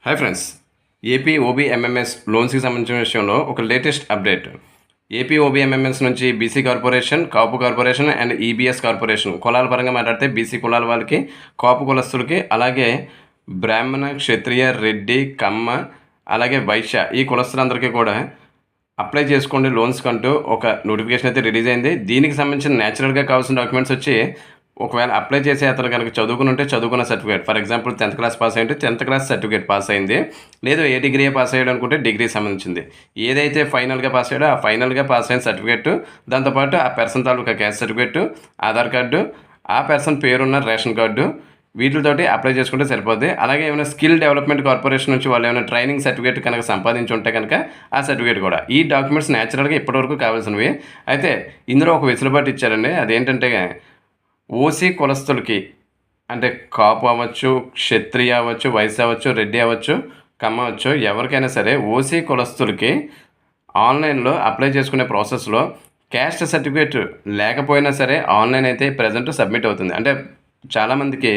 Hi friends, AP OBMMS లోన్స్కి సంబంధించిన విషయంలో ఒక లేటెస్ట్ అప్డేట్. ఏపీ ఓబీఎంఎంఎస్ నుంచి BC corporation, Kapu corporation and EBS corporation కులాల పరంగా మాట్లాడితే బీసీ కులాల వాళ్ళకి, కాపు కులస్తులకి, అలాగే బ్రాహ్మణ, క్షత్రియ, రెడ్డి, కమ్మ, అలాగే వైశ్య ఈ కులస్తులందరికీ కూడా అప్లై చేసుకోండి లోన్స్ కంటూ ఒక నోటిఫికేషన్ అయితే రిలీజ్ అయింది. దీనికి సంబంధించిన న్యాచురల్గా కావాల్సిన డాక్యుమెంట్స్ వచ్చి ఒకవేళ అప్లై చేసే అతను కనుక చదువుకుని ఉంటే చదువుకున్న certificate, for example 10th class pass అయ్యింటే 10th క్లాస్ సర్టిఫికేట్ పాస్ అయింది, లేదు ఏ డిగ్రీ పాస్ అయ్యాడు అనుకుంటే డిగ్రీ సంబంధించింది, ఏదైతే ఫైనల్గా పాస్ అయ్యాడో ఆ ఫైనల్గా పాస్ అయిన సర్టిఫికేట్, దాంతోపాటు ఆ పర్సన్ తాలూకా క్యాస్ట్ సర్టిఫికేట్, ఆధార్ కార్డు, ఆ పర్సన్ పేరున్న రేషన్ కార్డు, వీటితోటి అప్లై చేసుకుంటే సరిపోద్ది. అలాగే ఏమైనా స్కిల్ డెవలప్మెంట్ కార్పొరేషన్ నుంచి వాళ్ళు ఏమైనా ట్రైనింగ్ సర్టిఫికేట్ కనుక సంపాదించి ఉంటే కనుక ఆ సర్టిఫికేట్ కూడా. ఈ డాక్యుమెంట్స్ న్యాచురల్గా ఇప్పటివరకు కావాల్సినవి. అయితే ఇందులో ఒక వెసులుబాటు ఇచ్చారండి. అదేంటంటే ఓసీ కులస్తులకి, అంటే కాపు అవ్వచ్చు, క్షత్రియ అవ్వచ్చు, వైశ్య అవ్వచ్చు, రెడ్డి అవ్వచ్చు, కమ్మ అవ్వచ్చు, ఎవరికైనా సరే ఓసీ కులస్తులకి ఆన్లైన్లో అప్లై చేసుకునే ప్రాసెస్లో క్యాస్ట్ సర్టిఫికేట్ లేకపోయినా సరే ఆన్లైన్ అయితే ప్రజెంట్ సబ్మిట్ అవుతుంది. అంటే చాలామందికి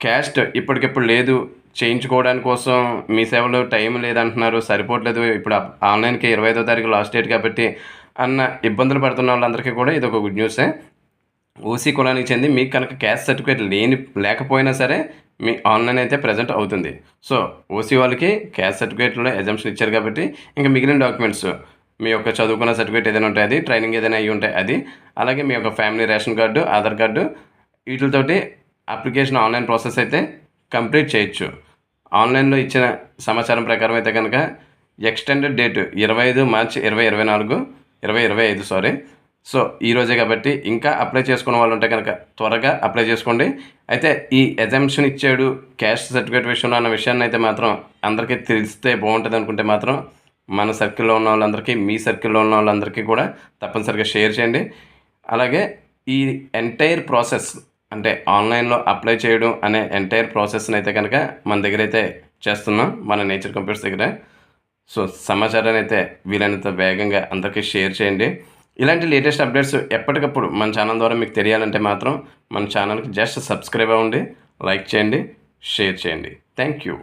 క్యాస్ట్ ఇప్పటికిప్పుడు లేదు, చేయించుకోవడానికి కోసం మీ సేవలో టైం లేదంటున్నారు, సరిపోవట్లేదు, ఇప్పుడు ఆన్లైన్కి 25వ తారీఖు లాస్ట్ డేట్ కాబట్టి అన్న ఇబ్బందులు పడుతున్న వాళ్ళందరికీ కూడా ఇది ఒక గుడ్ న్యూసే. ఓసీ కులానికి చెంది మీకు కనుక క్యాస్ట్ సర్టిఫికేట్ లేకపోయినా సరే మీ ఆన్లైన్ అయితే ప్రజెంట్ అవుతుంది. సో ఓసీ వాళ్ళకి క్యాస్ట్ సర్టిఫికేట్లో ఎగ్జామ్షన్ ఇచ్చారు కాబట్టి ఇంకా మిగిలిన డాక్యుమెంట్స్ మీ యొక్క చదువుకున్న సర్టిఫికేట్ ఏదైనా ఉంటాయి, అది ట్రైనింగ్ ఏదైనా అయ్యి ఉంటాయి అది, అలాగే మీ యొక్క family ration card, Aadhaar card, వీటితోటి అప్లికేషన్ ఆన్లైన్ ప్రాసెస్ అయితే కంప్లీట్ చేయొచ్చు. ఆన్లైన్లో ఇచ్చిన సమాచారం ప్రకారం అయితే కనుక ఎక్స్టెండెడ్ డేట్ 25 మార్చి 2025 సారీ. సో ఈరోజే కాబట్టి ఇంకా అప్లై చేసుకున్న వాళ్ళు ఉంటే కనుక త్వరగా అప్లై చేసుకోండి. అయితే ఈ ఎగ్జామ్షన్ ఇచ్చాడు క్యాస్ట్ సర్టిఫికేట్ విషయంలో అన్న విషయాన్ని అయితే మాత్రం అందరికీ తెలిస్తే బాగుంటుంది అనుకుంటే మాత్రం మన సర్కిల్లో ఉన్న వాళ్ళందరికీ, మీ సర్కిల్లో ఉన్న వాళ్ళందరికీ కూడా తప్పనిసరిగా షేర్ చేయండి. అలాగే ఈ ఎంటైర్ ప్రాసెస్, అంటే ఆన్లైన్లో అప్లై చేయడం అనే ఎంటైర్ ప్రాసెస్ని అయితే కనుక మన దగ్గర అయితే చేస్తున్నాం, మన నేచర్ కంప్యూటర్స్ దగ్గర. సో సమాచారాన్ని అయితే వీలైనంత వేగంగా అందరికీ షేర్ చేయండి. ఇలాంటి లేటెస్ట్ అప్డేట్స్ ఎప్పటికప్పుడు మన ఛానల్ ద్వారా మీకు తెలియాలంటే మాత్రం మన ఛానల్కి జస్ట్ సబ్స్క్రైబ్ అవ్వండి, లైక్ చేయండి, షేర్ చేయండి. Thank you.